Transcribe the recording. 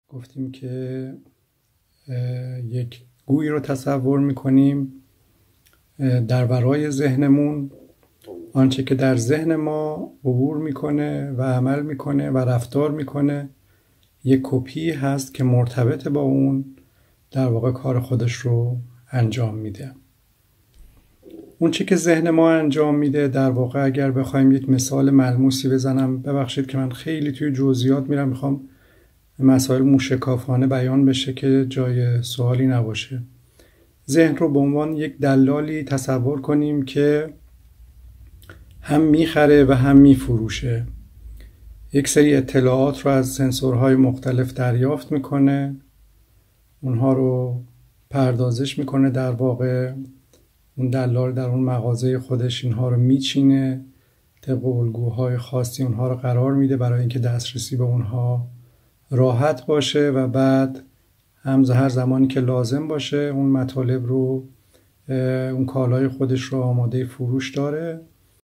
گفتیم که یک گویی رو تصور میکنیم در ورای ذهنمون. آنچه که در ذهن ما عبور میکنه و عمل میکنه و رفتار میکنه یک کپی هست که مرتبط با اون در واقع کار خودش رو انجام میده. اون چی که ذهن ما انجام میده در واقع، اگر بخوایم یک مثال ملموسی بزنم، ببخشید که من خیلی توی جزئیات میرم، میخوام مسائل موشکافانه بیان بشه که جای سوالی نباشه. ذهن رو به عنوان یک دلالی تصور کنیم که هم میخره و هم میفروشه. یک سری اطلاعات رو از سنسورهای مختلف دریافت میکنه، اونها رو پردازش میکنه. در واقع اون دلال در اون مغازه خودش اینها رو میچینه، طبق الگوهای خاصی اونها رو قرار میده برای اینکه دسترسی به اونها راحت باشه و بعد هر زمانی که لازم باشه اون مطالب رو، اون کالای خودش رو آماده فروش داره